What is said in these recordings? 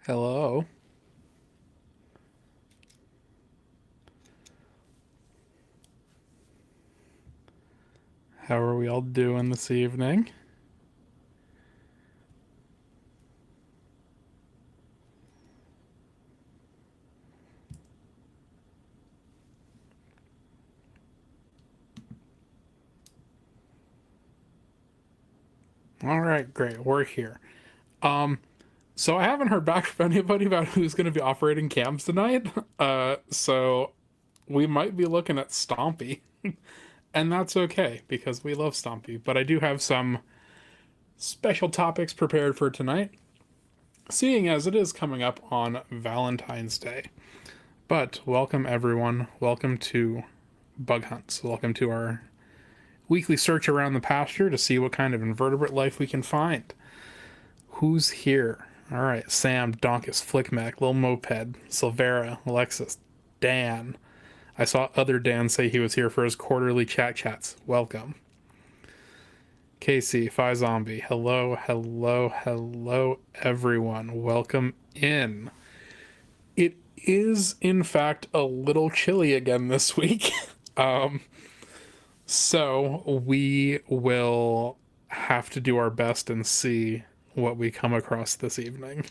Hello. How are we all doing this evening? All right, great. We're here. So I haven't heard back from anybody about who's going to be operating cams tonight. So we might be looking at Stompy, and that's okay because we love Stompy. But I do have some special topics prepared for tonight, seeing as it is coming up on Valentine's Day. But welcome everyone. Welcome to Bug Hunts. Welcome to our weekly search around the pasture to see what kind of invertebrate life we can find. Who's here? All right, Sam, Donkus, Flickmack, Lil Moped, Silvera, Alexis, Dan. I saw other Dan say he was here for his quarterly chats. Welcome. Casey, Fi Zombie, hello, everyone. Welcome in. It is, in fact, a little chilly again this week. So we will have to do our best and see what we come across this evening.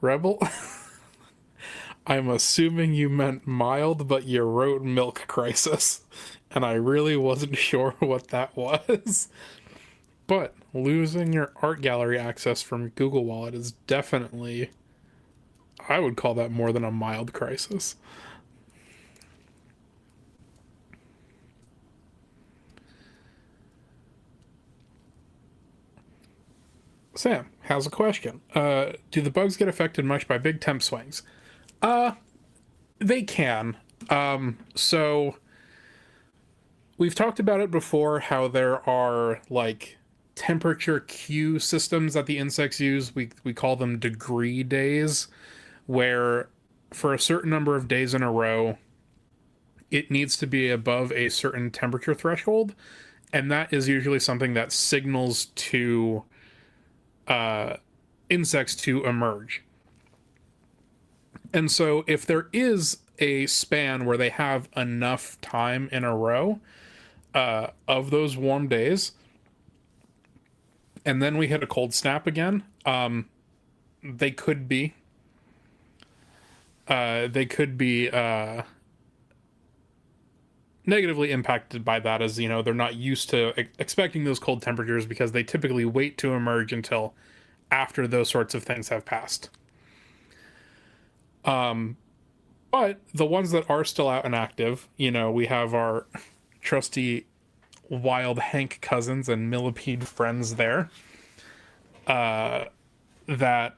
Rebel? I'm assuming you meant mild, but you wrote milk crisis. And I really wasn't sure what that was. But losing your art gallery access from Google Wallet is definitely, I would call that more than a mild crisis. Sam has a question. Do the bugs get affected much by big temp swings? They can. So we've talked about it before, how there are like temperature Q systems that the insects use. We call them degree days, where for a certain number of days in a row, it needs to be above a certain temperature threshold, and that is usually something that signals to insects to emerge. And so if there is a span where they have enough time in a row of those warm days, and then we hit a cold snap again, they could be negatively impacted by that, as you know, they're not used to expecting those cold temperatures because they typically wait to emerge until after those sorts of things have passed. But the ones that are still out and active, you know, we have our trusty wild Hank cousins and millipede friends there that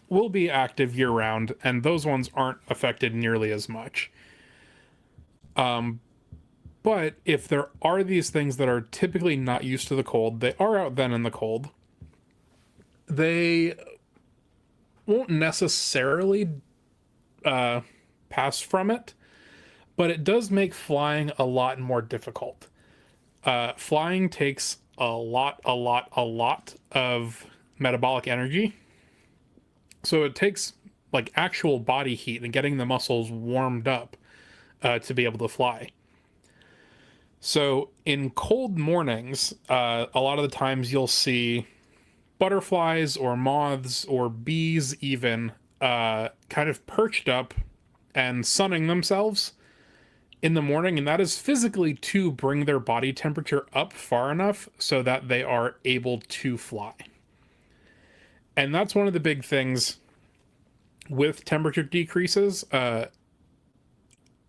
will be active year round, and those ones aren't affected nearly as much. But if there are these things that are typically not used to the cold, they are out then in the cold, they won't necessarily pass from it, but it does make flying a lot more difficult. Flying takes a lot of metabolic energy. So it takes like actual body heat and getting the muscles warmed up to be able to fly. So in cold mornings, a lot of the times you'll see butterflies or moths or bees even kind of perched up and sunning themselves in the morning, and that is physically to bring their body temperature up far enough so that they are able to fly. And that's one of the big things with temperature decreases.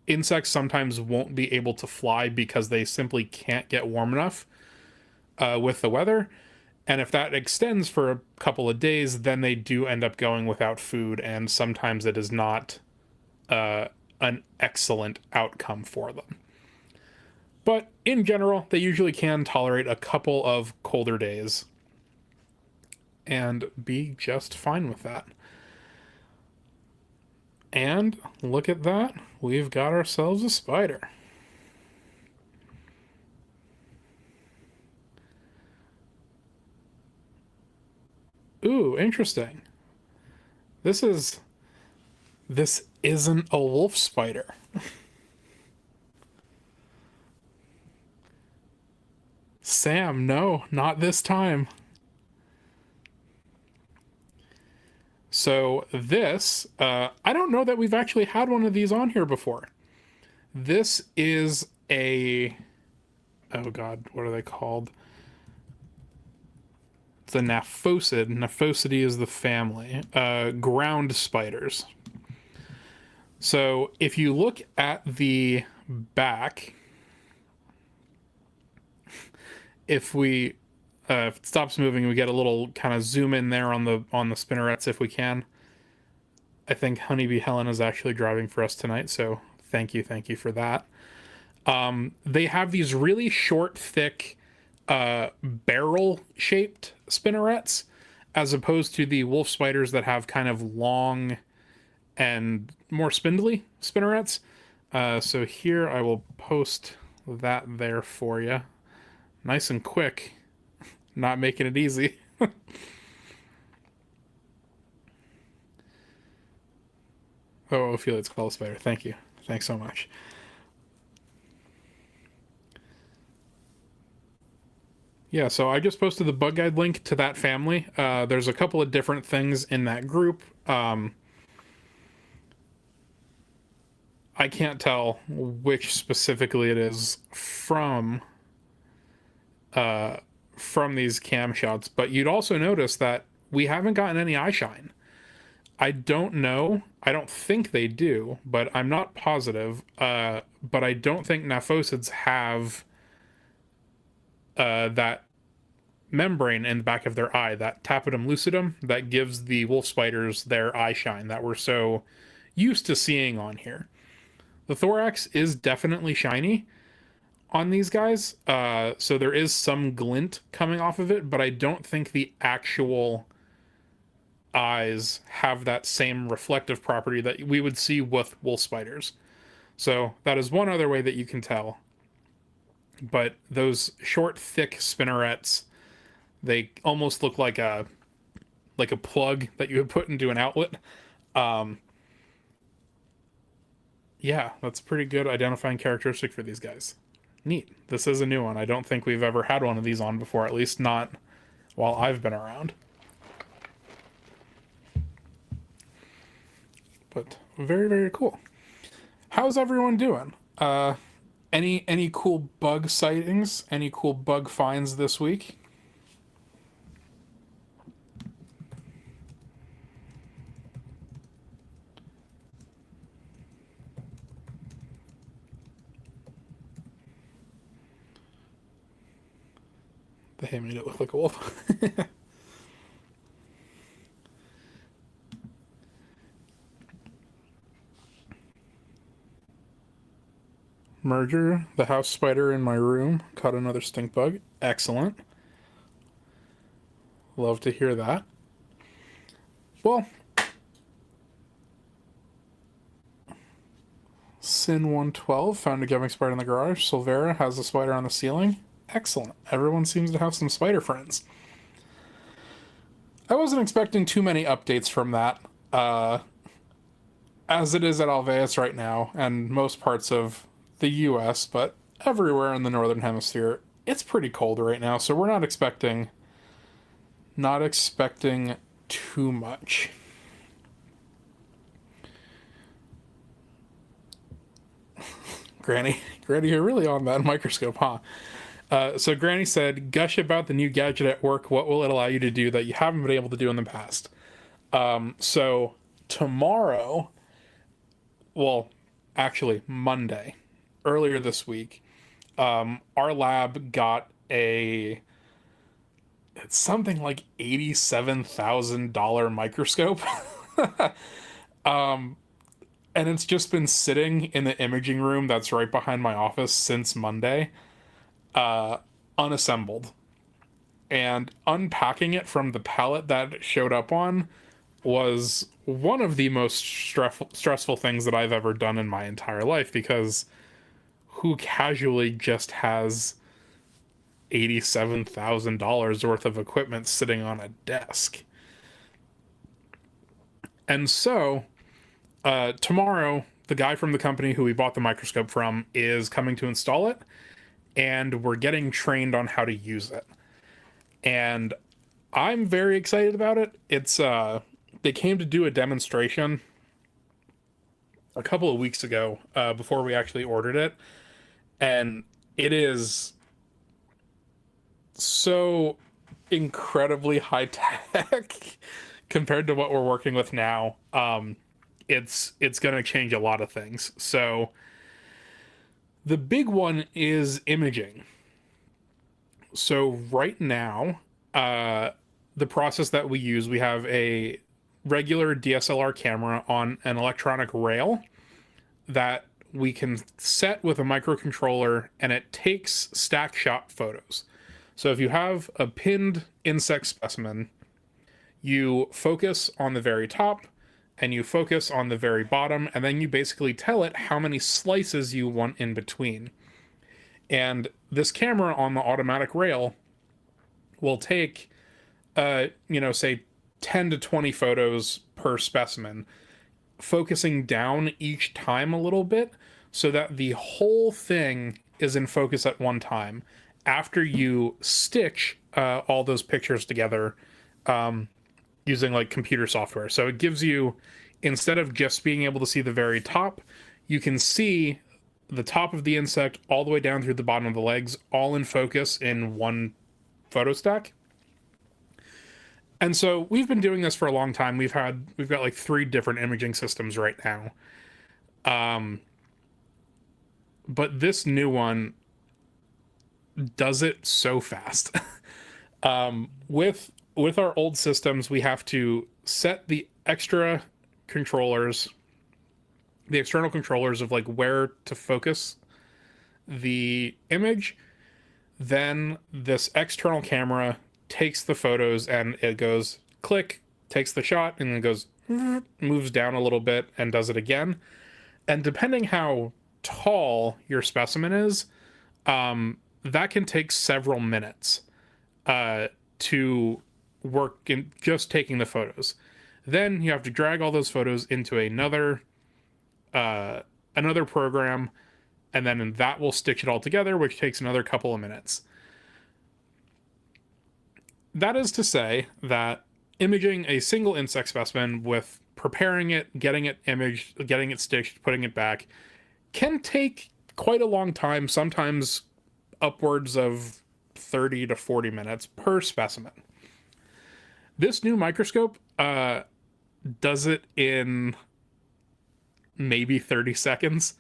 Insects sometimes won't be able to fly because they simply can't get warm enough with the weather. And if that extends for a couple of days, then they do end up going without food, and sometimes it is not an excellent outcome for them. But in general, they usually can tolerate a couple of colder days and be just fine with that. And look at that. We've got ourselves a spider. Ooh, interesting. This isn't a wolf spider. Sam, no, not this time. So this, I don't know that we've actually had one of these on here before. This is a, oh god, what are they called? It's a Gnaphocid. Gnaphocidae is the family. Ground spiders. So if you look at the back, if it stops moving, we get a little kind of zoom in there on the spinnerets if we can. I think Honeybee Helen is actually driving for us tonight, so thank you for that. They have these really short, thick, barrel-shaped spinnerets, as opposed to the wolf spiders that have kind of long and more spindly spinnerets. So here I will post that there for you. Nice and quick. Not making it easy. Oh, Ophelia's Call Spider. Thank you. Thanks so much. Yeah, so I just posted the bug guide link to that family. There's a couple of different things in that group. I can't tell which specifically it is from these cam shots, but you'd also notice that we haven't gotten any eye shine. I don't know. I don't think they do, but I'm not positive. But I don't think Gnaphocids have that membrane in the back of their eye, that tapetum lucidum, that gives the wolf spiders their eye shine that we're so used to seeing on here. The thorax is definitely shiny on these guys, so there is some glint coming off of it, but I don't think the actual eyes have that same reflective property that we would see with wolf spiders. So that is one other way that you can tell. But those short, thick spinnerets, they almost look like a plug that you would put into an outlet. Yeah, that's a pretty good identifying characteristic for these guys. Neat. This is a new one. I don't think we've ever had one of these on before, at least not while I've been around. But very, very cool. How's everyone doing? Any cool bug sightings? Any cool bug finds this week? The hay made it look like a wolf. Merger, the house spider in my room, caught another stink bug. Excellent. Love to hear that. Well, Sin 112 found a gemming spider in the garage. Silvera has a spider on the ceiling. Excellent. Everyone seems to have some spider friends. I wasn't expecting too many updates from that. As it is at Alveus right now, and most parts of the US, but everywhere in the Northern Hemisphere, it's pretty cold right now, so we're not expecting too much. Granny, you're really on that microscope, huh? So Granny said, gush about the new gadget at work. What will it allow you to do that you haven't been able to do in the past? So tomorrow, well, actually Monday, earlier this week, our lab got it's something like $87,000 microscope. And it's just been sitting in the imaging room that's right behind my office since Monday, unassembled. And unpacking it from the pallet that it showed up on was one of the most stressful things that I've ever done in my entire life, because who casually just has $87,000 worth of equipment sitting on a desk? And so, tomorrow, the guy from the company who we bought the microscope from is coming to install it, and we're getting trained on how to use it. And I'm very excited about it. It's they came to do a demonstration a couple of weeks ago, before we actually ordered it, and it is so incredibly high tech compared to what we're working with now. It's going to change a lot of things. So the big one is imaging. So right now, the process that we use, we have a regular DSLR camera on an electronic rail that we can set with a microcontroller, and it takes stack shot photos. So if you have a pinned insect specimen, you focus on the very top and you focus on the very bottom, and then you basically tell it how many slices you want in between. And this camera on the automatic rail will take, say 10 to 20 photos per specimen, focusing down each time a little bit so that the whole thing is in focus at one time after you stitch all those pictures together, using like computer software. So it gives you, instead of just being able to see the very top, you can see the top of the insect all the way down through the bottom of the legs, all in focus in one photo stack. And so we've been doing this for a long time. We've got like 3 different imaging systems right now. But this new one does it so fast. With our old systems, we have to set the external controllers of like where to focus the image. Then this external camera takes the photos and it goes click, takes the shot, and then goes, moves down a little bit and does it again. And depending how tall your specimen is, that can take several minutes to work in just taking the photos. Then you have to drag all those photos into another program, and then that will stitch it all together, which takes another couple of minutes. That is to say that imaging a single insect specimen with preparing it, getting it imaged, getting it stitched, putting it back, can take quite a long time, sometimes upwards of 30 to 40 minutes per specimen. This new microscope does it in maybe 30 seconds.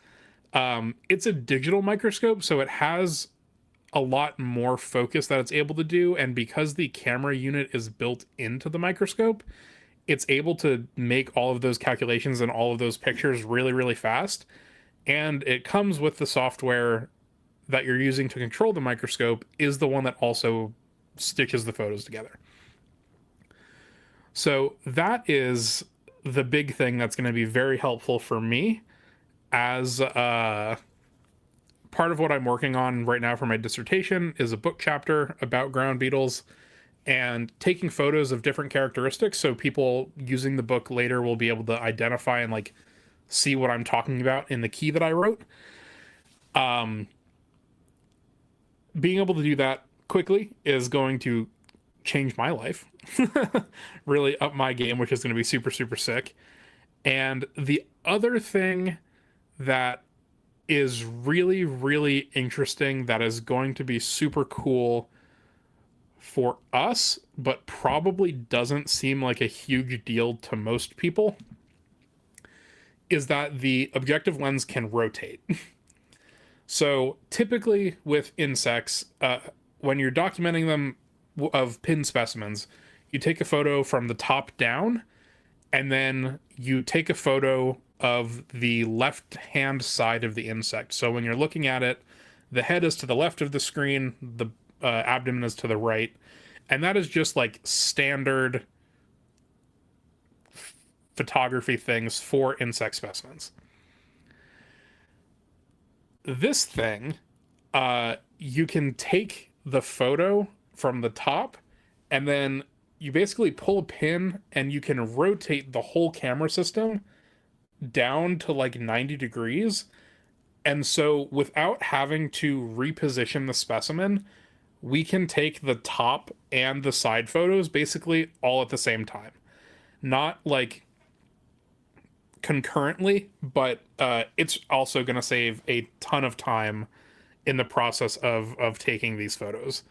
It's a digital microscope, so it has a lot more focus that it's able to do, and because the camera unit is built into the microscope, it's able to make all of those calculations and all of those pictures really, really fast. And it comes with the software that you're using to control the microscope is the one that also stitches the photos together. So that is the big thing that's going to be very helpful for me as part of what I'm working on right now for my dissertation is a book chapter about ground beetles and taking photos of different characteristics so people using the book later will be able to identify and like see what I'm talking about in the key that I wrote. Being able to do that quickly is going to change my life, really up my game, which is going to be super, super sick. And the other thing that is really, really interesting that is going to be super cool for us, but probably doesn't seem like a huge deal to most people, is that the objective lens can rotate. So typically with insects, when you're documenting them of pinned specimens, you take a photo from the top down, and then you take a photo of the left hand side of the insect. So when you're looking at it, the head is to the left of the screen, the abdomen is to the right, and that is just like standard photography things for insect specimens. This thing, you can take the photo from the top, and then you basically pull a pin and you can rotate the whole camera system down to like 90 degrees. And so without having to reposition the specimen, we can take the top and the side photos basically all at the same time. Not like concurrently, but it's also going to save a ton of time in the process of taking these photos.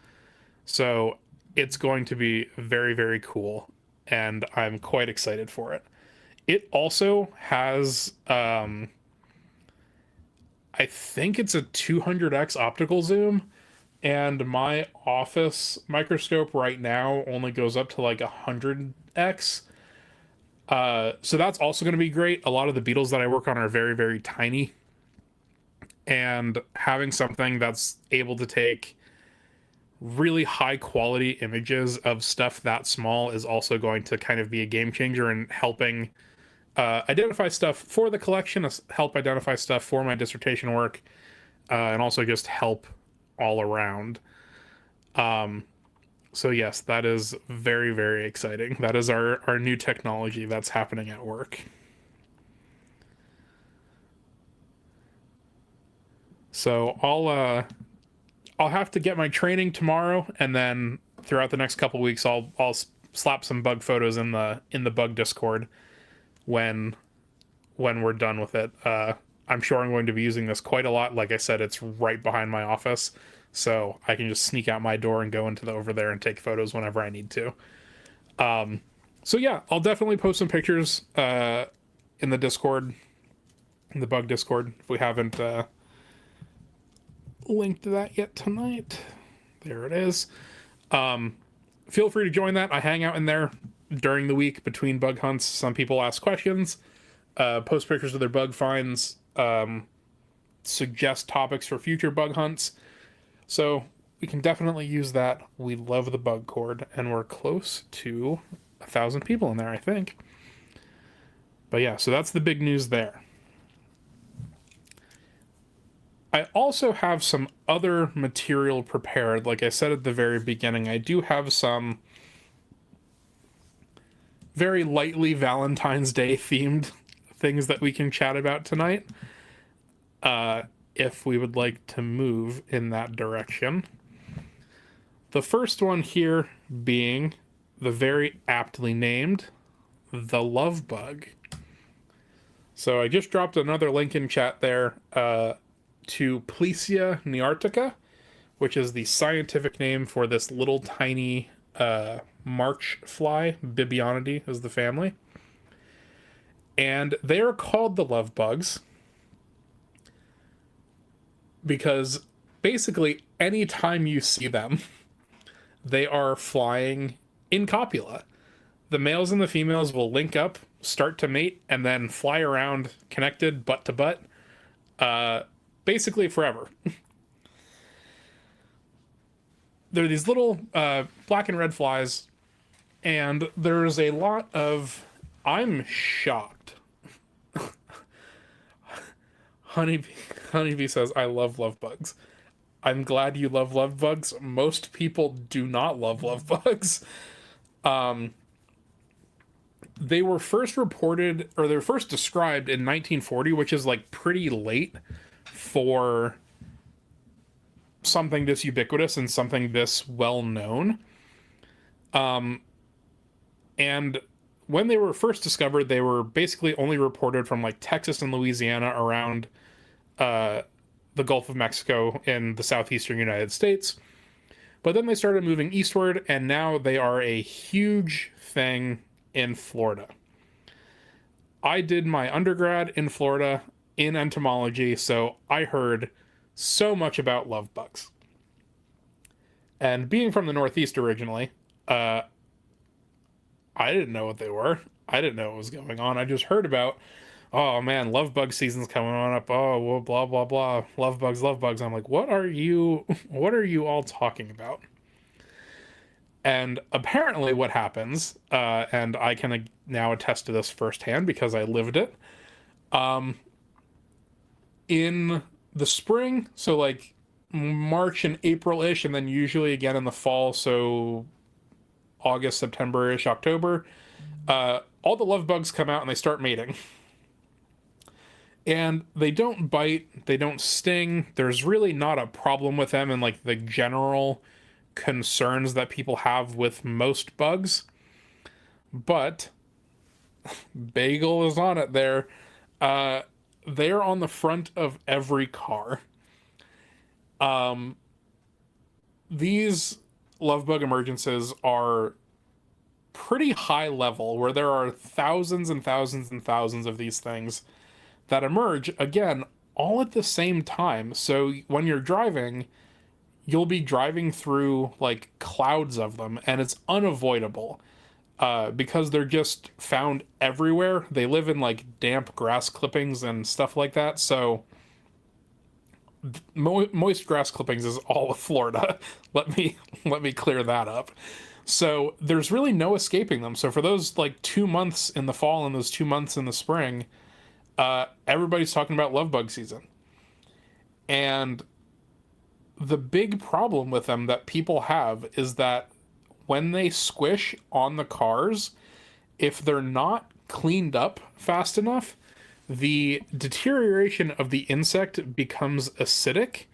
So it's going to be very, very cool, and I'm quite excited for it. It also has, I think it's a 200x optical zoom, and my office microscope right now only goes up to like 100x. So that's also going to be great. A lot of the beetles that I work on are very, very tiny, and having something that's able to take really high quality images of stuff that small is also going to kind of be a game changer in helping identify stuff for the collection, help identify stuff for my dissertation work, and also just help all around. So yes, that is very, very exciting. That is our new technology that's happening at work. So I'll have to get my training tomorrow, and then throughout the next couple weeks, I'll slap some bug photos in the bug Discord when we're done with it. I'm sure I'm going to be using this quite a lot. Like I said, it's right behind my office, so I can just sneak out my door and go into over there and take photos whenever I need to. So yeah, I'll definitely post some pictures in the Discord, in the bug Discord, if we haven't linked to that yet tonight. There it is. Feel free to join that. I hang out in there during the week between bug hunts. Some people ask questions, post pictures of their bug finds, suggest topics for future bug hunts. So we can definitely use that. We love the bug cord, and we're close to 1,000 people in there, I think. But yeah, so that's the big news there. I also have some other material prepared. Like I said at the very beginning, I do have some very lightly Valentine's Day themed things that we can chat about tonight. If we would like to move in that direction. The first one here being the very aptly named the love bug. So I just dropped another link in chat there to Plesia neartica, which is the scientific name for this little tiny march fly. Bibionidae is the family. And they are called the love bugs because basically anytime you see them, they are flying in copula. The males and the females will link up, start to mate, and then fly around connected butt to butt, basically forever. They're these little black and red flies, and there's a lot of... I'm shocked. Honeybee says, I love bugs. I'm glad you love bugs. Most people do not love bugs. They were first reported, or they were first described in 1940, which is like pretty late for something this ubiquitous and something this well known. And when they were first discovered, they were basically only reported from like Texas and Louisiana around the Gulf of Mexico in the southeastern United States. But then they started moving eastward, and now they are a huge thing in Florida. I did my undergrad in Florida in entomology, so I heard so much about love bugs. And being from the Northeast originally, I didn't know what they were. I didn't know what was going on. I just heard about, oh man, love bug season's coming on up. Oh, well, blah, blah, blah. Love bugs, love bugs. I'm like, what are you all talking about? And apparently what happens, and I can now attest to this firsthand because I lived it, in the spring, so like March and April-ish, and then usually again in the fall, so August, September-ish, October, all the love bugs come out and they start mating. And they don't bite, they don't sting. There's really not a problem with them in like the general concerns that people have with most bugs. But Bagel is on it there. They're on the front of every car. These love bug emergences are pretty high level, where there are thousands and thousands and thousands of these things that emerge, again, all at the same time. So when you're driving, you'll be driving through like clouds of them, and it's unavoidable because they're just found everywhere. They live in like damp grass clippings and stuff like that. So moist grass clippings is all of Florida. let me clear that up. So there's really no escaping them. So for those like 2 months in the fall and those 2 months in the spring, everybody's talking about love bug season. And the big problem with them that people have is that when they squish on the cars, if they're not cleaned up fast enough, the deterioration of the insect becomes acidic,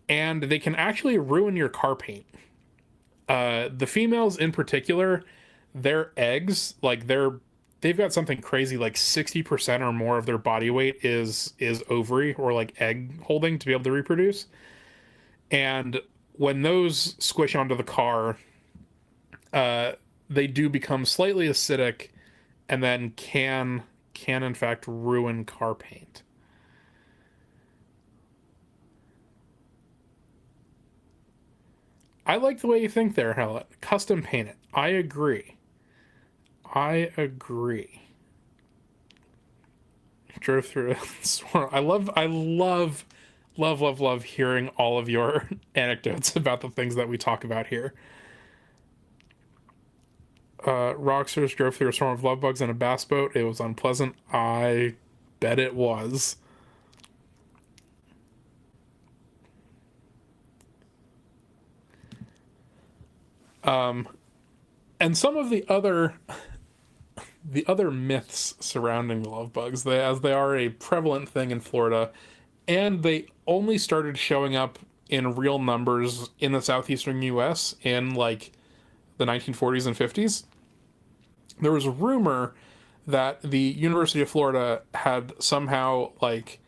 and they can actually ruin your car paint. The females in particular, their eggs, like they've got something crazy, like 60% or more of their body weight is ovary or like egg holding to be able to reproduce. And when those squish onto the car, they do become slightly acidic, and then can in fact ruin car paint. I like the way you think there, Helen. Custom paint it. I agree. Drove through I love hearing all of your anecdotes about the things that we talk about here. Rockstars drove through a swarm of love bugs in a bass boat. It was unpleasant. I bet it was. And some of the other myths surrounding the love bugs, as they are a prevalent thing in Florida, and they only started showing up in real numbers in the southeastern US in like the 1940s and 50s. There was a rumor that the University of Florida had somehow like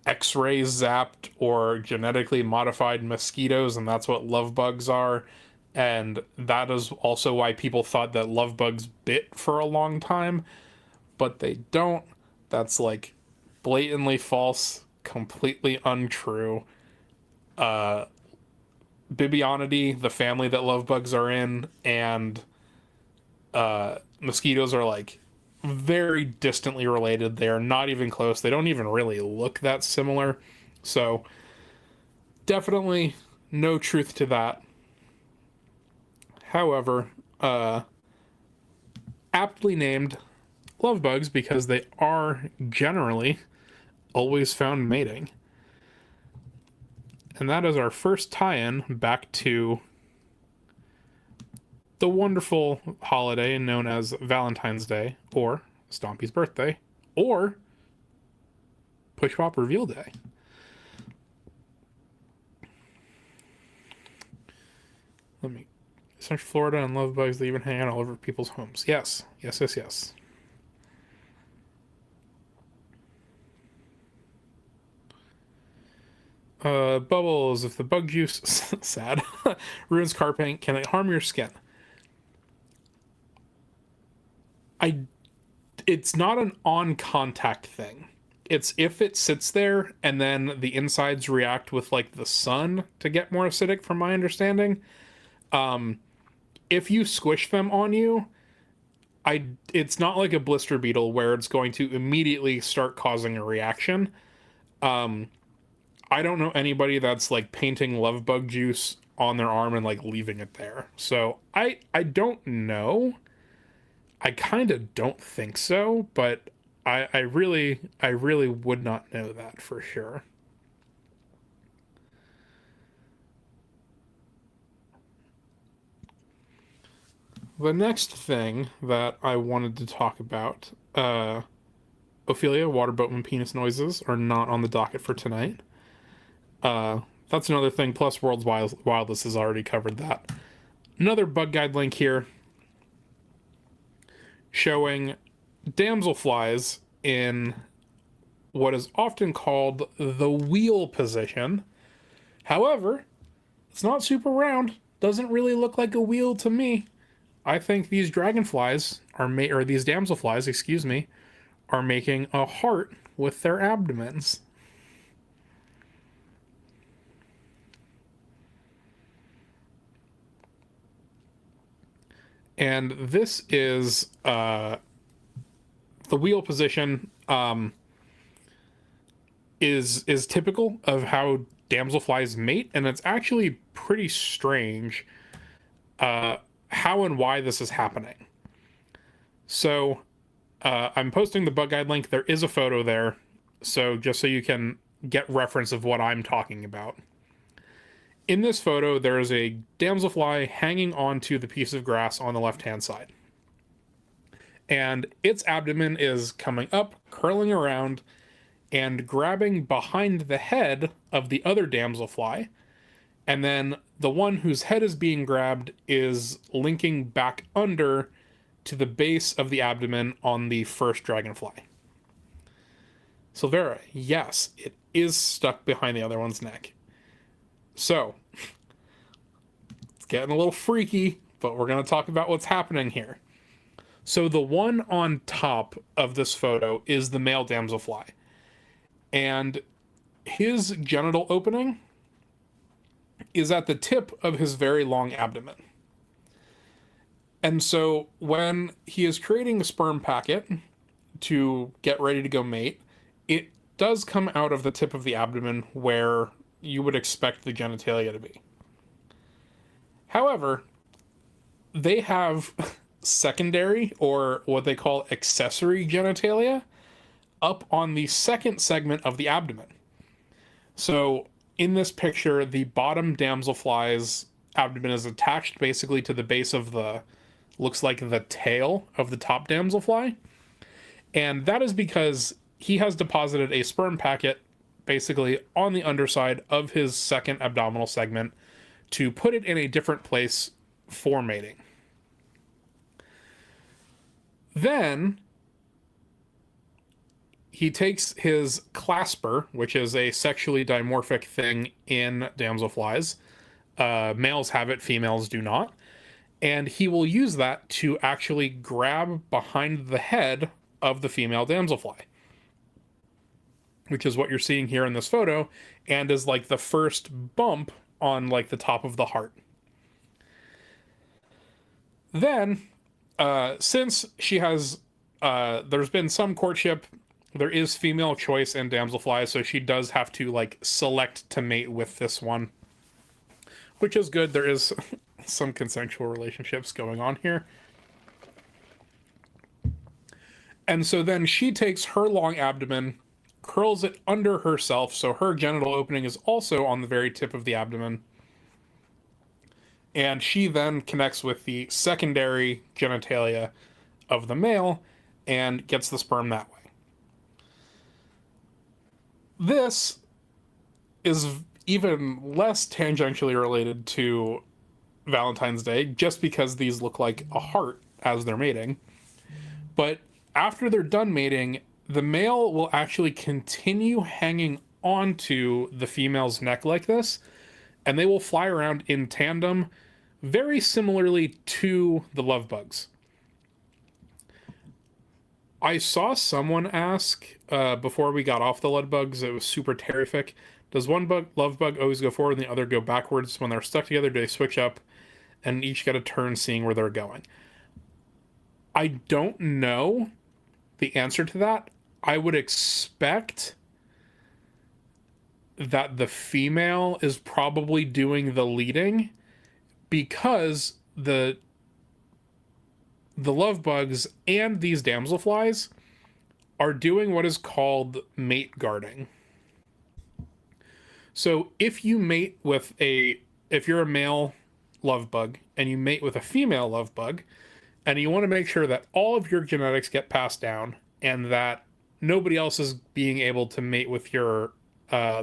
X-ray zapped or genetically modified mosquitoes, and that's what love bugs are. And that is also why people thought that love bugs bit for a long time, but they don't. That's like blatantly false, completely untrue. Bibionidae, the family that love bugs are in, and mosquitoes are like very distantly related. They are not even close. They don't even really look that similar. So definitely no truth to that. However, aptly named love bugs because they are generally always found mating. And that is our first tie-in back to the wonderful holiday known as Valentine's Day, or Stompy's birthday, or Push Pop Reveal Day. Central Florida and love bugs, they even hang out all over people's homes. Yes. Bubbles, if the bug juice sad ruins car paint, can it harm your skin? It's not an on contact thing. It's if it sits there and then the insides react with like the sun to get more acidic, from my understanding. If you squish them on you, it's not like a blister beetle where it's going to immediately start causing a reaction. I don't know anybody that's like painting love bug juice on their arm and like leaving it there. So I don't know. I kind of don't think so, but I really would not know that for sure. The next thing that I wanted to talk about, Ophelia, water boatman penis noises are not on the docket for tonight. That's another thing, plus World's Wildest has already covered that. Another bug guide link here showing damselflies in what is often called the wheel position. However, it's not super round. Doesn't really look like a wheel to me. I think these dragonflies or these damselflies, excuse me, are making a heart with their abdomens. And this is the wheel position is typical of how damselflies mate, and it's actually pretty strange how and why this is happening. So I'm posting the bug guide link. There is a photo there, so just so you can get reference of what I'm talking about. In this photo, there is a damselfly hanging onto the piece of grass on the left-hand side. And its abdomen is coming up, curling around, and grabbing behind the head of the other damselfly. And then the one whose head is being grabbed is linking back under to the base of the abdomen on the first dragonfly. Silvera, yes, it is stuck behind the other one's neck. So, it's getting a little freaky, but we're going to talk about what's happening here. So the one on top of this photo is the male damselfly. And his genital opening is at the tip of his very long abdomen. And so when he is creating a sperm packet to get ready to go mate, it does come out of the tip of the abdomen where you would expect the genitalia to be. However, they have secondary, or what they call accessory genitalia, up on the second segment of the abdomen. So in this picture, the bottom damselfly's abdomen is attached basically to the base of the, looks like the tail of the top damselfly. And that is because he has deposited a sperm packet basically on the underside of his second abdominal segment to put it in a different place for mating. Then he takes his clasper, which is a sexually dimorphic thing in damselflies. Males have it, females do not. And he will use that to actually grab behind the head of the female damselfly, which is what you're seeing here in this photo, and is like the first bump on like the top of the heart. Then, since she has, there's been some courtship, there is female choice in damselflies, so she does have to like select to mate with this one, which is good. There is some consensual relationships going on here. And so then she takes her long abdomen, curls it under herself, so her genital opening is also on the very tip of the abdomen. And she then connects with the secondary genitalia of the male and gets the sperm that way. This is even less tangentially related to Valentine's Day, just because these look like a heart as they're mating. But after they're done mating, the male will actually continue hanging onto the female's neck like this, and they will fly around in tandem, very similarly to the love bugs. I saw someone ask before we got off the love bugs, it was super terrific. Does one love bug always go forward and the other go backwards when they're stuck together? Do they switch up and each get a turn seeing where they're going? I don't know the answer to that. I would expect that the female is probably doing the leading, because the love bugs and these damselflies are doing what is called mate guarding. So if you're a male love bug and you mate with a female love bug, and you want to make sure that all of your genetics get passed down and that nobody else is being able to mate with the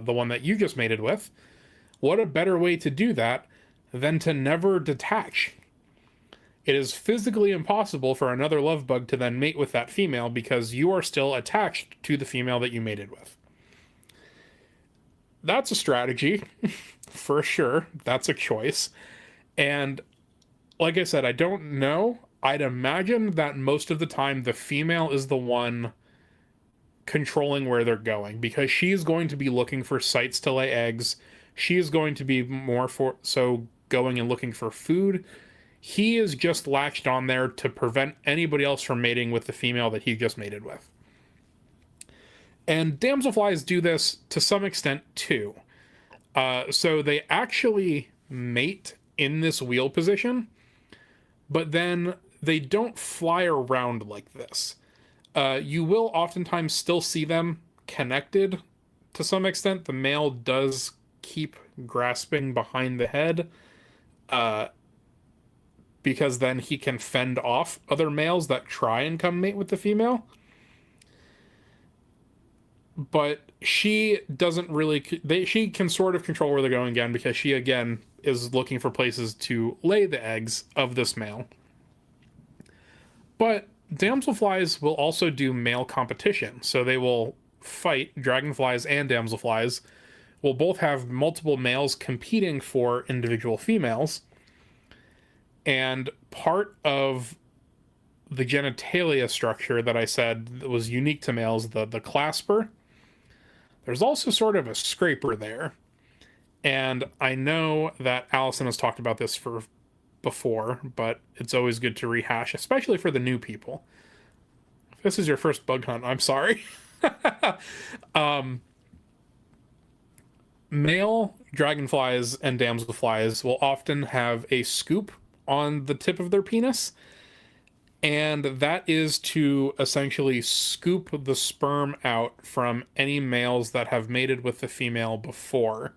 one that you just mated with, what a better way to do that than to never detach. It is physically impossible for another love bug to then mate with that female because you are still attached to the female that you mated with. That's a strategy, for sure. That's a choice. And like I said, I don't know. I'd imagine that most of the time the female is the one controlling where they're going, because she's going to be looking for sites to lay eggs. She's going to be going and looking for food. He is just latched on there to prevent anybody else from mating with the female that he just mated with. And damselflies do this to some extent too. So they actually mate in this wheel position, but then they don't fly around like this. You will oftentimes still see them connected to some extent. The male does keep grasping behind the head, because then he can fend off other males that try and come mate with the female. But she doesn't really... she can sort of control where they're going again, because she, again, is looking for places to lay the eggs of this male. But damselflies will also do male competition. So they will fight. Dragonflies and damselflies will both have multiple males competing for individual females. And part of the genitalia structure that I said was unique to males, the clasper, there's also sort of a scraper there. And I know that Allison has talked about this before, but it's always good to rehash, especially for the new people. If this is your first bug hunt, I'm sorry. Male dragonflies and damselflies will often have a scoop on the tip of their penis, and that is to essentially scoop the sperm out from any males that have mated with the female before.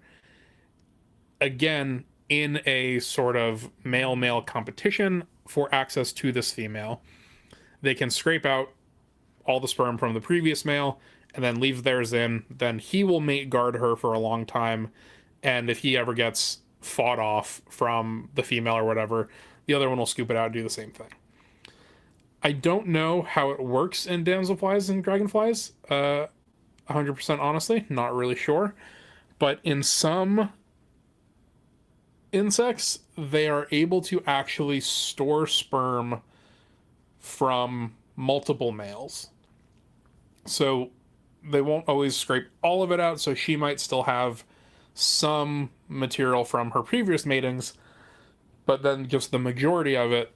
Again, in a sort of male-male competition for access to this female. They can scrape out all the sperm from the previous male and then leave theirs in. Then he will mate guard her for a long time, and if he ever gets fought off from the female or whatever, the other one will scoop it out and do the same thing. I don't know how it works in damselflies and dragonflies, 100% honestly, not really sure. But in some insects, they are able to actually store sperm from multiple males. So they won't always scrape all of it out, so she might still have some material from her previous matings, but then just the majority of it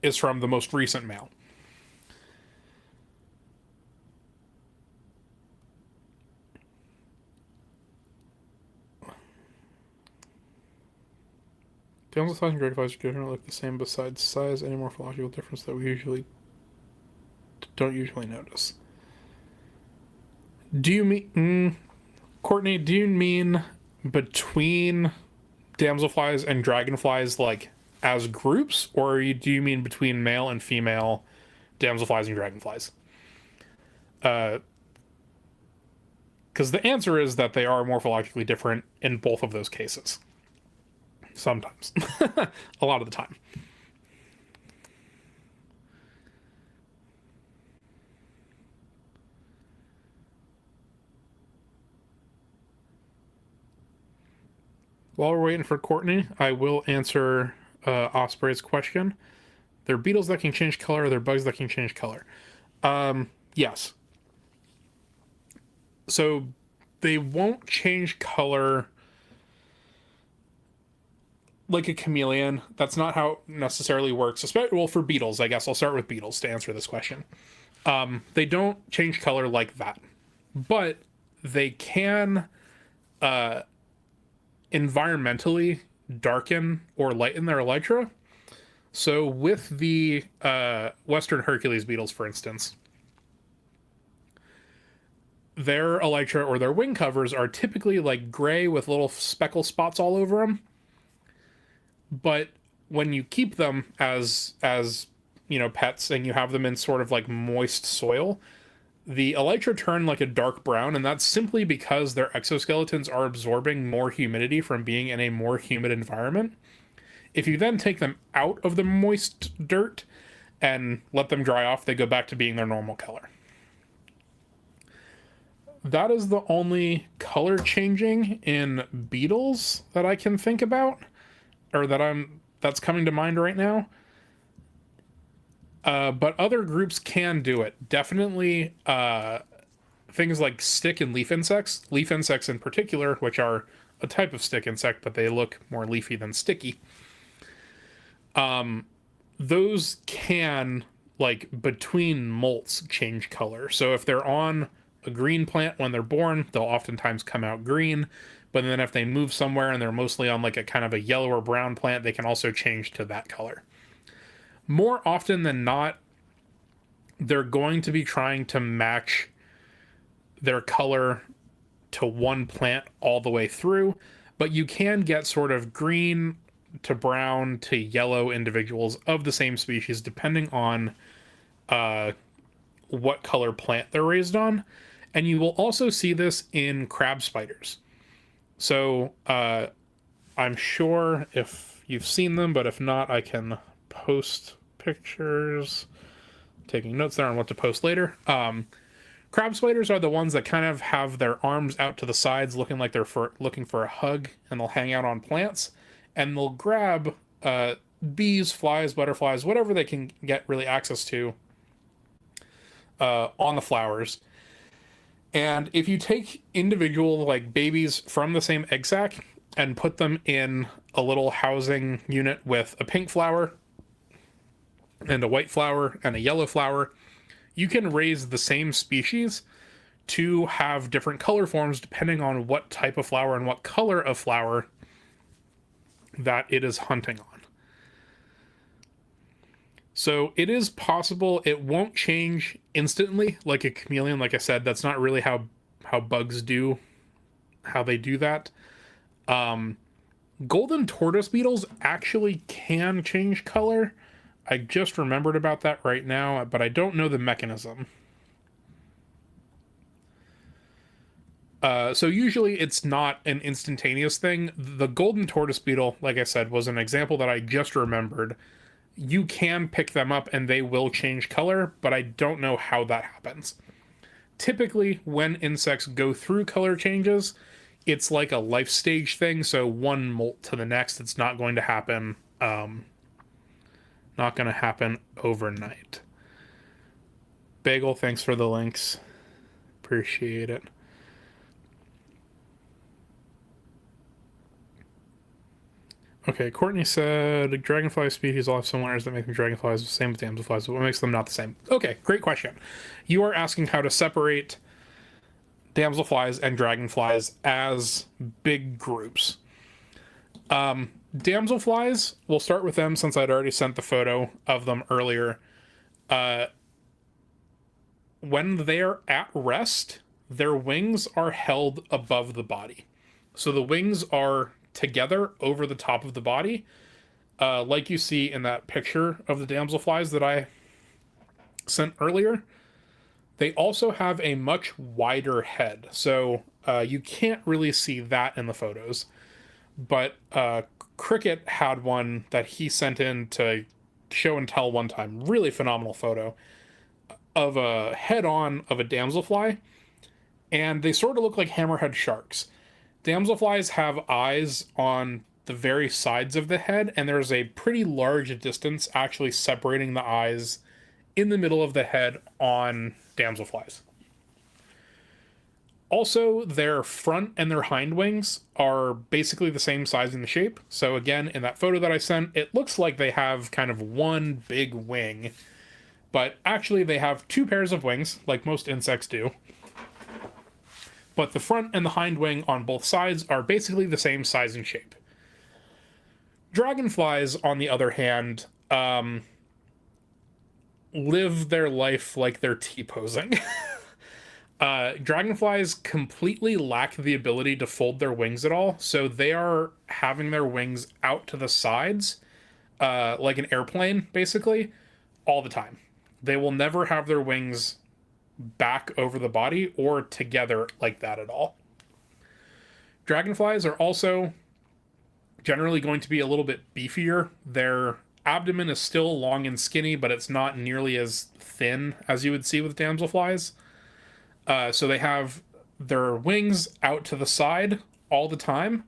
is from the most recent male. Damselflies and dragonflies generally look the same besides size. Any morphological difference that we don't usually notice. Do you mean... Courtney, do you mean between damselflies and dragonflies, like, as groups? Or do you mean between male and female damselflies and dragonflies? Because the answer is that they are morphologically different in both of those cases. Sometimes. A lot of the time. While we're waiting for Courtney, I will answer Osprey's question. They're beetles that can change color, they're bugs that can change color. Yes. So they won't change color like a chameleon. That's not how it necessarily works. Well, for beetles, I guess I'll start with beetles to answer this question. They don't change color like that. But they can environmentally darken or lighten their elytra. So with the Western Hercules beetles, for instance, their elytra or their wing covers are typically like gray with little speckle spots all over them. But when you keep them as pets, and you have them in sort of like moist soil, the elytra turn like a dark brown, and that's simply because their exoskeletons are absorbing more humidity from being in a more humid environment. If you then take them out of the moist dirt and let them dry off, they go back to being their normal color. That is the only color changing in beetles that I can think about, or that's coming to mind right now. But other groups can do it. Definitely things like stick and leaf insects in particular, which are a type of stick insect, but they look more leafy than sticky. Those can, like, between molts, change color. So if they're on a green plant when they're born, they'll oftentimes come out green. But then if they move somewhere and they're mostly on like a kind of a yellow or brown plant, they can also change to that color. More often than not, they're going to be trying to match their color to one plant all the way through, but you can get sort of green to brown to yellow individuals of the same species depending on what color plant they're raised on. And you will also see this in crab spiders. So I'm sure if you've seen them, but if not, I can post pictures, taking notes there on what to post later. Crab spiders are the ones that kind of have their arms out to the sides, looking like they're looking for a hug, and they'll hang out on plants, and they'll grab bees, flies, butterflies, whatever they can get really access to on the flowers. And if you take individual like babies from the same egg sac and put them in a little housing unit with a pink flower and a white flower and a yellow flower, you can raise the same species to have different color forms depending on what type of flower and what color of flower that it is hunting on. So it is possible. It won't change instantly like a chameleon. Like I said, that's not really how bugs do, how they do that. Golden tortoise beetles actually can change color. I just remembered about that right now, but I don't know the mechanism. So usually it's not an instantaneous thing. The golden tortoise beetle, like I said, was an example that I just remembered. You can pick them up and they will change color, but I don't know how that happens. Typically, when insects go through color changes, it's like a life stage thing, so one molt to the next. It's not going to happen, overnight. Bagel, thanks for the links. Appreciate it. Okay, Courtney said dragonfly species all have similarities that make them dragonflies, the same with damselflies, but what makes them not the same? Okay, great question. You are asking how to separate damselflies and dragonflies as big groups. Damselflies, we'll start with them since I'd already sent the photo of them earlier. When they're at rest, their wings are held above the body. So the wings are together over the top of the body, like you see in that picture of the damselflies that I sent earlier. They also have a much wider head, so you can't really see that in the photos. But Cricket had one that he sent in to show and tell one time. Really phenomenal photo of a head-on of a damselfly, and they sort of look like hammerhead sharks. Damselflies have eyes on the very sides of the head, and there's a pretty large distance actually separating the eyes in the middle of the head on damselflies. Also, their front and their hind wings are basically the same size and shape. So again, in that photo that I sent, it looks like they have kind of one big wing, but actually they have two pairs of wings, like most insects do. but the front and the hind wing on both sides are basically the same size and shape. Dragonflies, on the other hand, live their life like they're T-posing. Dragonflies completely lack the ability to fold their wings at all, so they are having their wings out to the sides, like an airplane, basically, all the time. They will never have their wings back over the body or together like that at all. Dragonflies are also generally going to be a little bit beefier. Their abdomen is still long and skinny, but it's not nearly as thin as you would see with damselflies. So they have their wings out to the side all the time.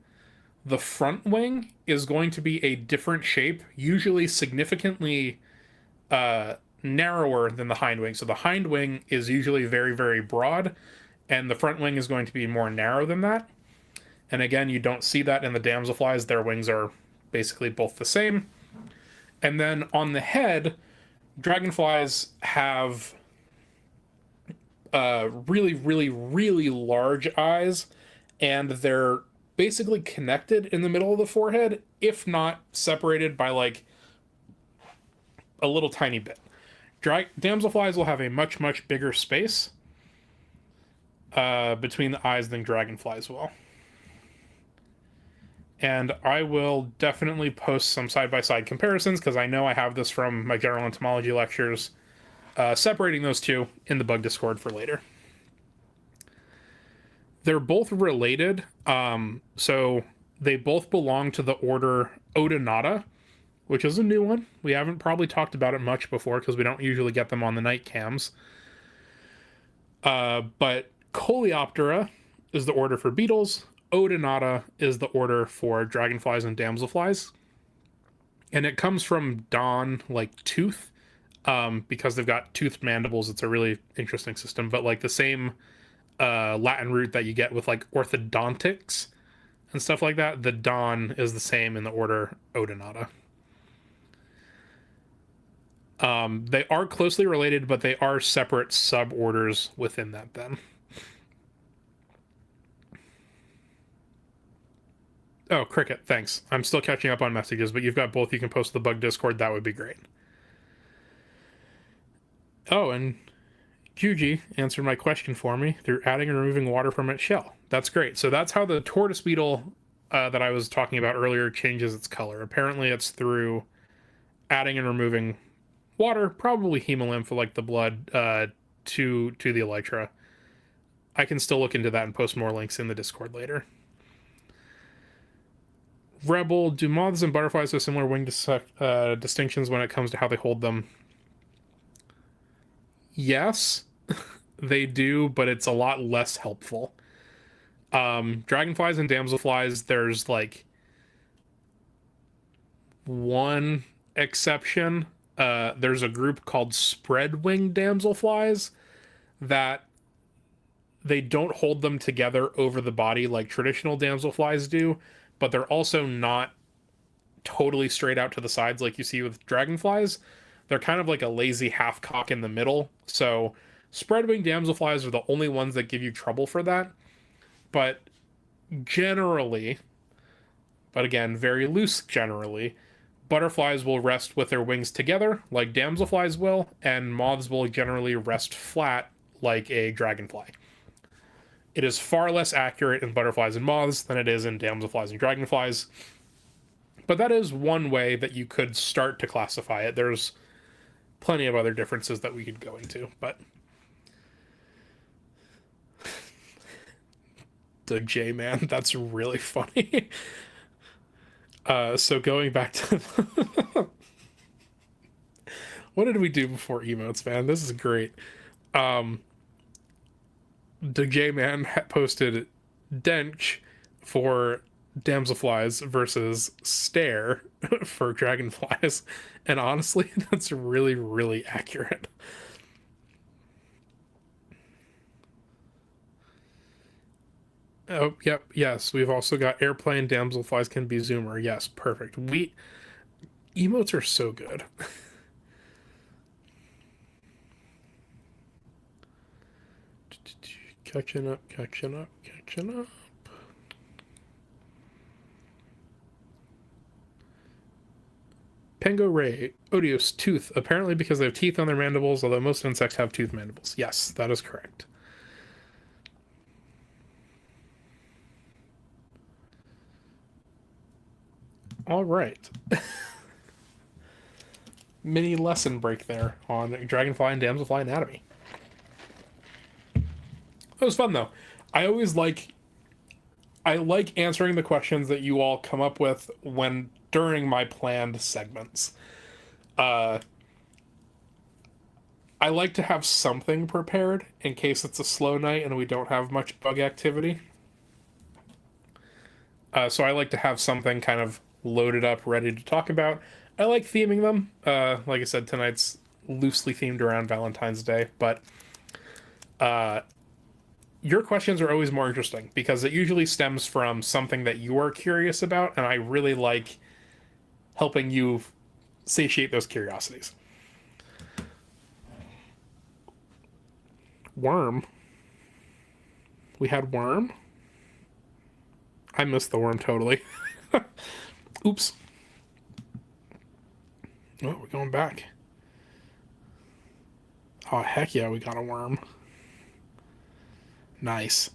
The front wing is going to be a different shape, usually significantly narrower than the hind wing. So the hind wing is usually very, very broad, and the front wing is going to be more narrow than that. And again, you don't see that in the damselflies. Their wings are basically both the same. And then on the head, dragonflies have really, really, really large eyes, and they're basically connected in the middle of the forehead, if not separated by like a little tiny bit. Damselflies will have a much, much bigger space between the eyes than dragonflies will. And I will definitely post some side-by-side comparisons, because I know I have this from my general entomology lectures, separating those two in the bug Discord for later. They're both related, so they both belong to the order Odonata, which is a new one. We haven't probably talked about it much before, because we don't usually get them on the night cams. But Coleoptera is the order for beetles. Odonata is the order for dragonflies and damselflies. And it comes from don, like tooth, because they've got toothed mandibles. It's a really interesting system, but like the same Latin root that you get with like orthodontics and stuff like that, the don is the same in the order Odonata. They are closely related, but they are separate suborders within that then. Oh, Cricket, thanks. I'm still catching up on messages, but you've got both. You can post the bug Discord. That would be great. Oh, and Juji answered my question for me through adding and removing water from its shell. That's great. So that's how the tortoise beetle that I was talking about earlier changes its color. Apparently it's through adding and removing water, probably hemolymph, like the blood, to the elytra. I can still look into that and post more links in the Discord later. Rebel, do moths and butterflies have similar wing distinctions when it comes to how they hold them? Yes, they do, but it's a lot less helpful. Dragonflies and damselflies, there's like one exception. There's a group called spread wing damselflies that they don't hold them together over the body like traditional damselflies do, but they're also not totally straight out to the sides like you see with dragonflies. They're kind of like a lazy half cock in the middle. So spread wing damselflies are the only ones that give you trouble for that. But generally, but again, very loose generally, butterflies will rest with their wings together like damselflies will, and moths will generally rest flat like a dragonfly. It is far less accurate in butterflies and moths than it is in damselflies and dragonflies. But that is one way that you could start to classify it. There's plenty of other differences that we could go into, but the J-Man, that's really funny. So going back to what did we do before emotes, man? This is great. The J-Man posted Dench for damselflies versus stare for dragonflies, and honestly, that's really, really accurate. Oh, yep, yes, we've also got airplane damselflies can be zoomer. Yes, perfect. Emotes are so good. Catching up, catching up, catching up. Pango Ray, Odious, tooth, apparently because they have teeth on their mandibles, although most insects have tooth mandibles. Yes, that is correct. All right. Mini lesson break there on Dragonfly and Damselfly anatomy. It was fun, though. I like answering the questions that you all come up with during my planned segments. I like to have something prepared in case it's a slow night and we don't have much bug activity. So I like to have something kind of loaded up, ready to talk about. I like theming them. Like I said, tonight's loosely themed around Valentine's Day, but your questions are always more interesting because it usually stems from something that you are curious about, and I really like helping you satiate those curiosities. Worm. We had worm? I missed the worm totally. Oops. Oh, we're going back. Oh, heck yeah, we got a worm. Nice.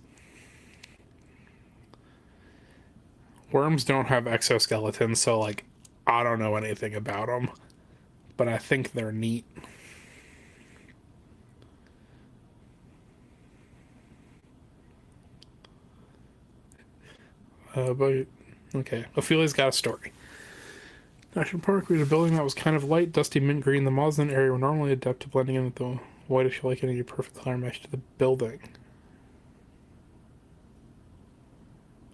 Worms don't have exoskeletons, so, like, I don't know anything about them. But I think they're neat. But, okay. Ophelia's got a story. National Park, we had a building that was kind of light, dusty mint green. The moths in the area were normally adept to blending in with the whitish lichen and a perfect color mesh to the building.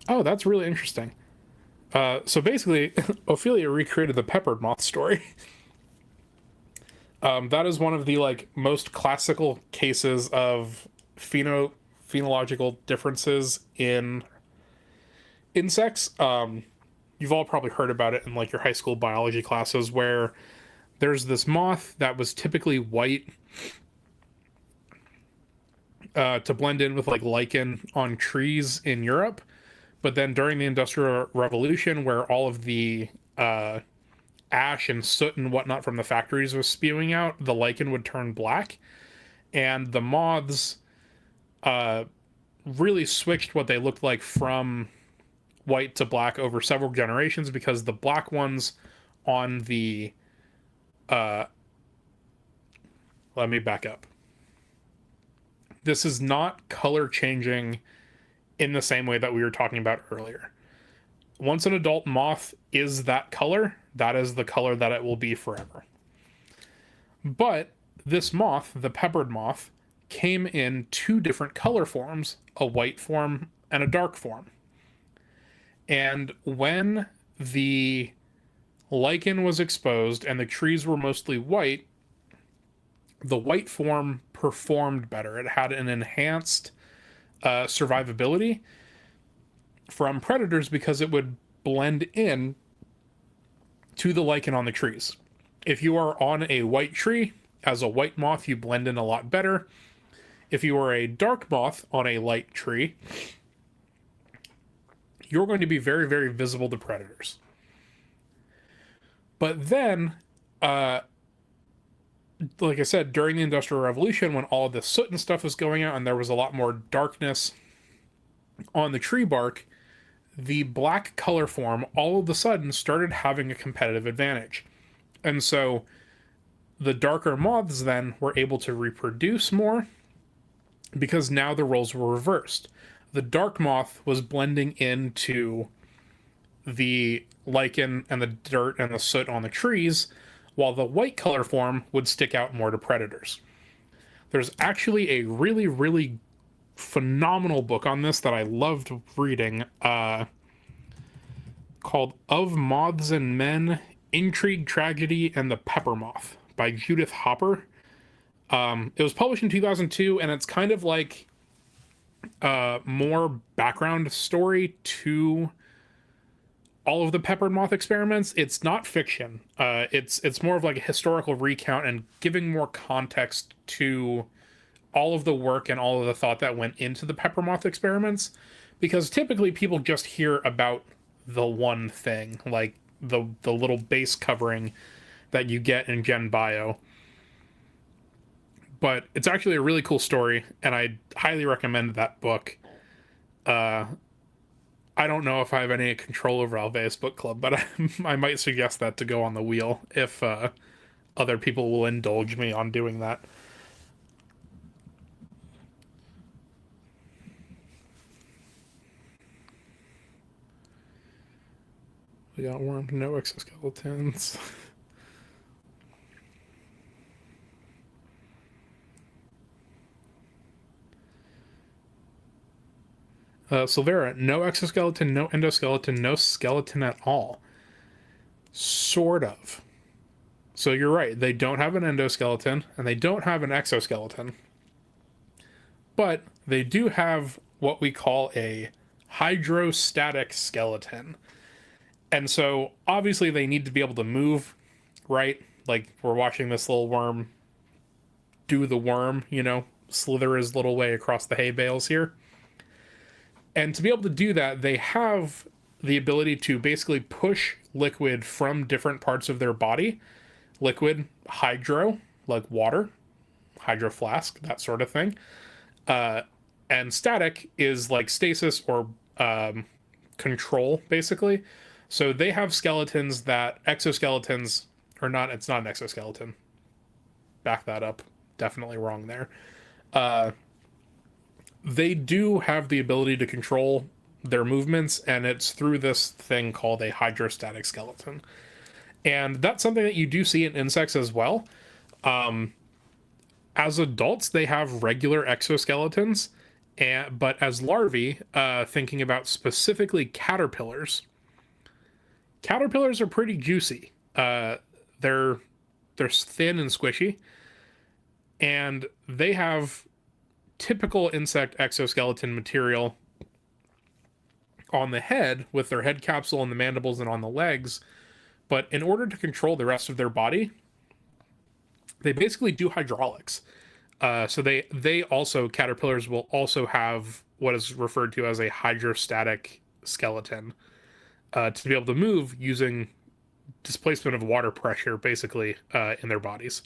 Oh, that's really interesting. So basically, Ophelia recreated the peppered moth story. That is one of the like most classical cases of phenological differences in insects. You've all probably heard about it in like your high school biology classes where there's this moth that was typically white to blend in with like lichen on trees in Europe. But then during the Industrial Revolution, where all of the ash and soot and whatnot from the factories was spewing out, the lichen would turn black. And the moths really switched what they looked like from white to black over several generations because the black ones on the... let me back up. This is not color changing in the same way that we were talking about earlier. Once an adult moth is that color, that is the color that it will be forever. But this moth, the peppered moth, came in two different color forms, a white form and a dark form. And when the lichen was exposed and the trees were mostly white, the white form performed better. It had an enhanced survivability from predators because it would blend in to the lichen on the trees. If you are on a white tree as a white moth, you blend in a lot better. If you are a dark moth on a light tree, you're going to be very, very visible to predators. But then, like I said, during the Industrial Revolution, when all of the soot and stuff was going out and there was a lot more darkness on the tree bark, the black color form all of a sudden started having a competitive advantage. And so the darker moths then were able to reproduce more because now the roles were reversed. The dark moth was blending into the lichen and the dirt and the soot on the trees, while the white color form would stick out more to predators. There's actually a really, really phenomenal book on this that I loved reading, called Of Moths and Men, Intrigue, Tragedy, and the Pepper Moth by Judith Hopper. It was published in 2002, and it's kind of like more background story to all of the peppered moth experiments. It's not fiction. It's more of like a historical recount and giving more context to all of the work and all of the thought that went into the pepper moth experiments, because typically people just hear about the one thing, like the little base covering that you get in Gen Bio. But it's actually a really cool story, and I highly recommend that book. I don't know if I have any control over Alveus Book Club, but I might suggest that to go on the wheel if other people will indulge me on doing that. We got worm, no exoskeletons. Silvera, no exoskeleton, no endoskeleton, no skeleton at all. Sort of. So you're right, they don't have an endoskeleton, and they don't have an exoskeleton. But they do have what we call a hydrostatic skeleton. And so, obviously, they need to be able to move, right? Like, we're watching this little worm do the worm, you know, slither his little way across the hay bales here. And to be able to do that, they have the ability to basically push liquid from different parts of their body. Liquid, hydro, like water, hydro flask, that sort of thing. And static is like stasis or control, basically. So they have skeletons that exoskeletons, or not, it's not an exoskeleton. Back that up. Definitely wrong there. They do have the ability to control their movements, and it's through this thing called a hydrostatic skeleton. And that's something that you do see in insects as well. As adults, they have regular exoskeletons, but as larvae, thinking about specifically caterpillars, caterpillars are pretty juicy. They're thin and squishy, and they have typical insect exoskeleton material on the head with their head capsule and the mandibles and on the legs. But in order to control the rest of their body, they basically do hydraulics. So they also, caterpillars will also have what is referred to as a hydrostatic skeleton to be able to move using displacement of water pressure, basically, in their bodies.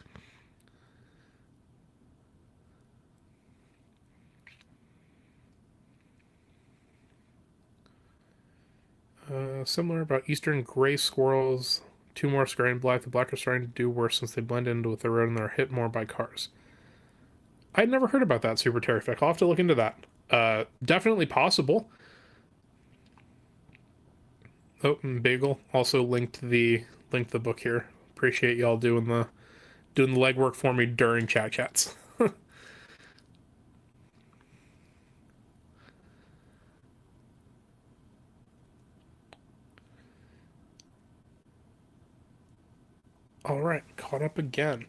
Similar about eastern gray squirrels. Two more scurrying black. The black are starting to do worse since they blend in with the road and they're hit more by cars. I'd never heard about that, Super Terrific. I'll have to look into that. Definitely possible. Oh, and Bagel also linked the book here. Appreciate y'all doing the legwork for me during chat chats. All right, caught up again.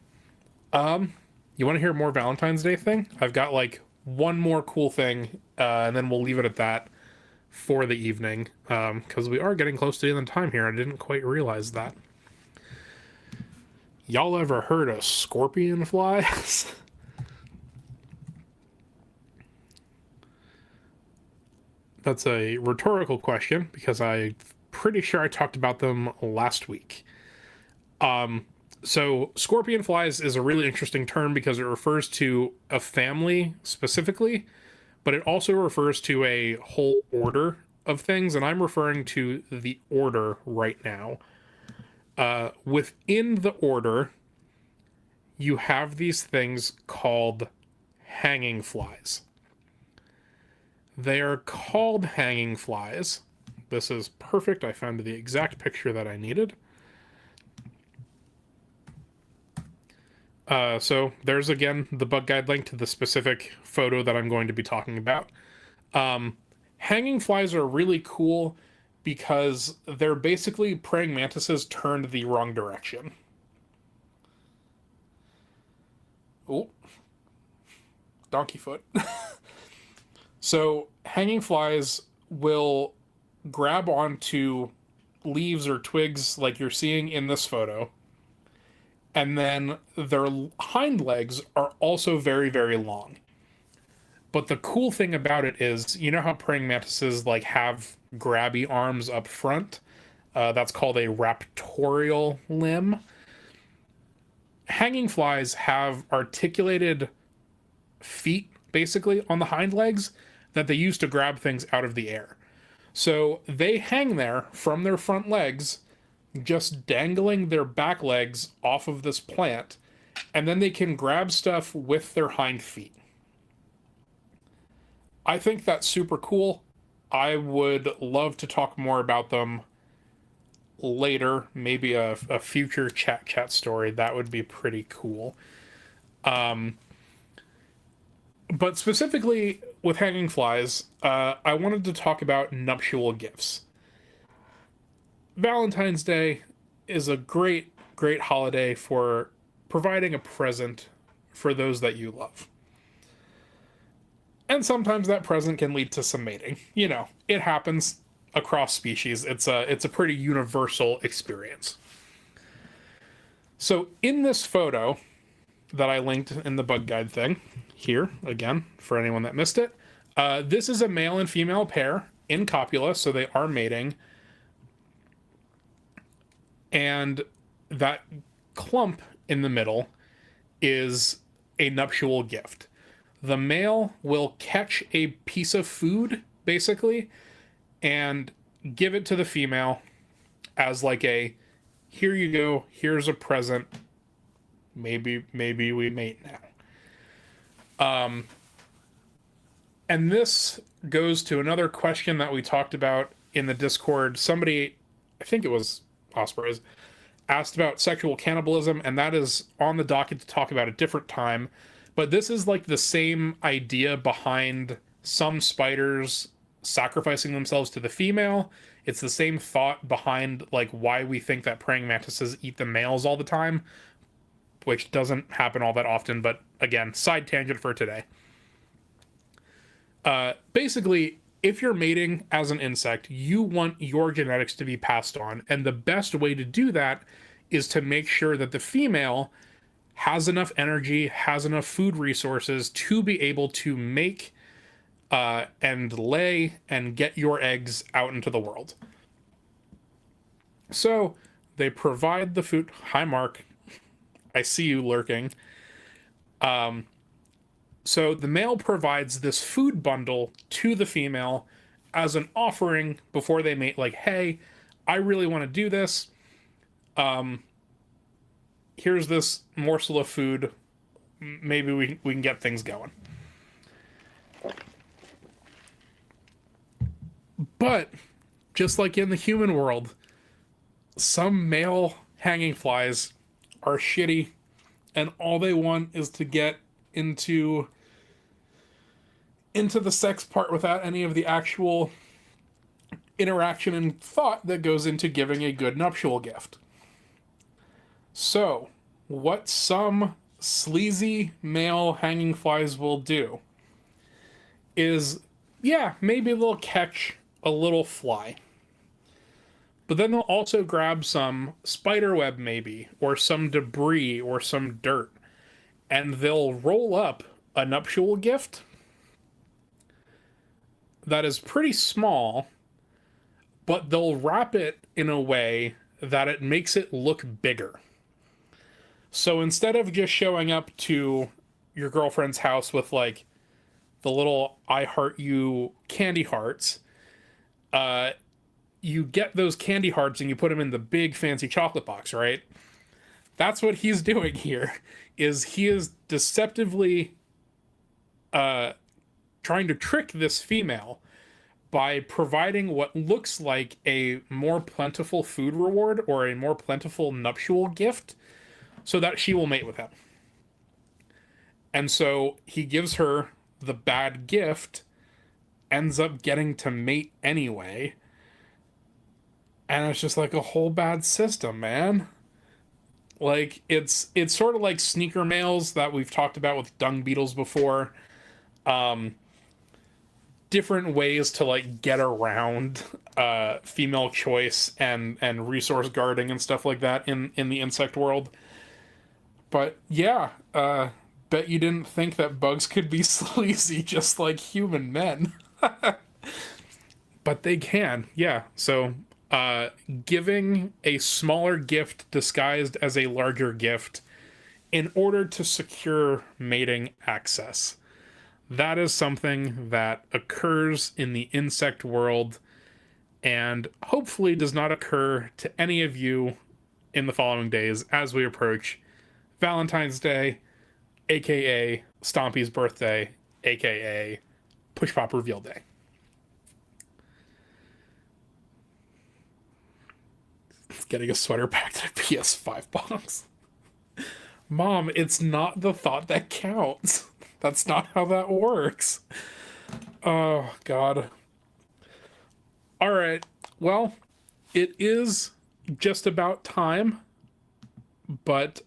You want to hear more Valentine's Day thing? I've got like one more cool thing, and then we'll leave it at that for the evening, because we are getting close to the end of the time here. I didn't quite realize that. Y'all ever heard of scorpion flies? That's a rhetorical question because I'm pretty sure I talked about them last week. So scorpion flies is a really interesting term because it refers to a family specifically, but it also refers to a whole order of things, and I'm referring to the order right now. Within the order, you have these things called hanging flies. They are called hanging flies. This is perfect. I found the exact picture that I needed. So there's again the bug guide link to the specific photo that I'm going to be talking about. Hanging flies are really cool because they're basically praying mantises turned the wrong direction. Oh, donkey foot. So hanging flies will grab onto leaves or twigs like you're seeing in this photo, and then their hind legs are also very, very long. But the cool thing about it is, you know how praying mantises like have grabby arms up front? That's called a raptorial limb. Hanging flies have articulated feet, basically, on the hind legs that they use to grab things out of the air. So they hang there from their front legs, just dangling their back legs off of this plant, and then they can grab stuff with their hind feet. I think that's super cool. I would love to talk more about them later, maybe a future chat story. That would be pretty cool. But specifically with hanging flies, I wanted to talk about nuptial gifts. Valentine's Day is a great holiday for providing a present for those that you love. And sometimes that present can lead to some mating. You know, it happens across species. It's a pretty universal experience. So in this photo that I linked in the bug guide thing, here, again, for anyone that missed it, this is a male and female pair in copula, so they are mating. And that clump in the middle is a nuptial gift. The male will catch a piece of food, basically, and give it to the female as like a, here you go, here's a present, maybe we mate now. And this goes to another question that we talked about in the Discord. Somebody, I think it was Ospreys, asked about sexual cannibalism, and that is on the docket to talk about a different time. But this is like the same idea behind some spiders sacrificing themselves to the female. It's the same thought behind like why we think that praying mantises eat the males all the time, which doesn't happen all that often. But again, side tangent for today. Basically, if you're mating as an insect, you want your genetics to be passed on. And the best way to do that is to make sure that the female has enough energy, has enough food resources to be able to make and lay and get your eggs out into the world. So they provide the food. Hi, Mark. I see you lurking. So the male provides this food bundle to the female as an offering before they mate, like, hey, I really want to do this. Here's this morsel of food. Maybe we can get things going. But just like in the human world, some male hanging flies are shitty, and all they want is to get into the sex part without any of the actual interaction and thought that goes into giving a good nuptial gift. So, what some sleazy male hanging flies will do is, yeah, maybe they'll catch a little fly. But then they'll also grab some spider web maybe, or some debris, or some dirt, and they'll roll up a nuptial gift that is pretty small, but they'll wrap it in a way that it makes it look bigger. So instead of just showing up to your girlfriend's house with like the little I heart you candy hearts, you get those candy hearts and you put them in the big fancy chocolate box, right? That's what he's doing here, is he is deceptively trying to trick this female by providing what looks like a more plentiful food reward or a more plentiful nuptial gift so that she will mate with him. And so he gives her the bad gift, ends up getting to mate anyway, and it's just like a whole bad system, man. Like, it's sort of like sneaker males that we've talked about with dung beetles before. Different ways to like get around female choice and resource guarding and stuff like that in the insect world. But yeah, Bet you didn't think that bugs could be sleazy just like human men. But they can, yeah. So, giving a smaller gift disguised as a larger gift in order to secure mating access. That is something that occurs in the insect world and hopefully does not occur to any of you in the following days as we approach Valentine's Day, aka Stompy's birthday, aka Push Pop Reveal Day. Getting a sweater packed in a PS5 box. Mom, it's not the thought that counts. That's not how that works. Oh, God. All right. Well, it is just about time, but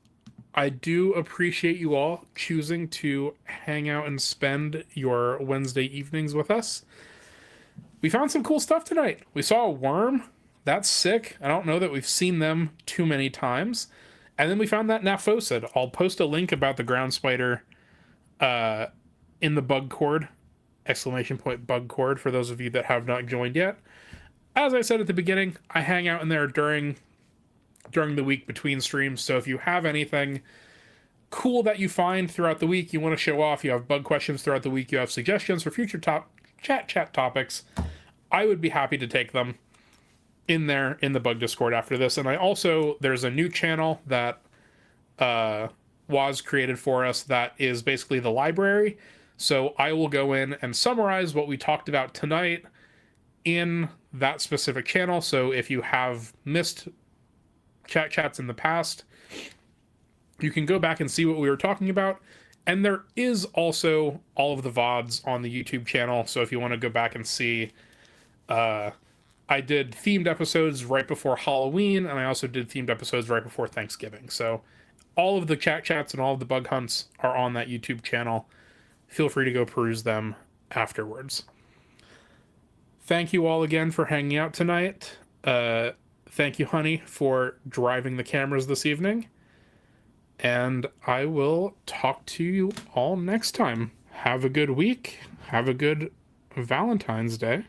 I do appreciate you all choosing to hang out and spend your Wednesday evenings with us. We found some cool stuff tonight. We saw a worm. That's sick. I don't know that we've seen them too many times. And then we found that Naphosid. I'll post a link about the ground spider in the bug cord. Exclamation point bug cord for those of you that have not joined yet. As I said at the beginning, I hang out in there during the week between streams. So if you have anything cool that you find throughout the week, you want to show off, you have bug questions throughout the week, you have suggestions for future chat topics, I would be happy to take them in there in the bug Discord after this. And there's a new channel that Waz created for us that is basically the library. So I will go in and summarize what we talked about tonight in that specific channel. So if you have missed chats in the past, you can go back and see what we were talking about. And there is also all of the VODs on the YouTube channel. So if you want to go back and see, I did themed episodes right before Halloween, and I also did themed episodes right before Thanksgiving. So all of the chats and all of the bug hunts are on that YouTube channel. Feel free to go peruse them afterwards. Thank you all again for hanging out tonight. Thank you, honey, for driving the cameras this evening. And I will talk to you all next time. Have a good week. Have a good Valentine's Day.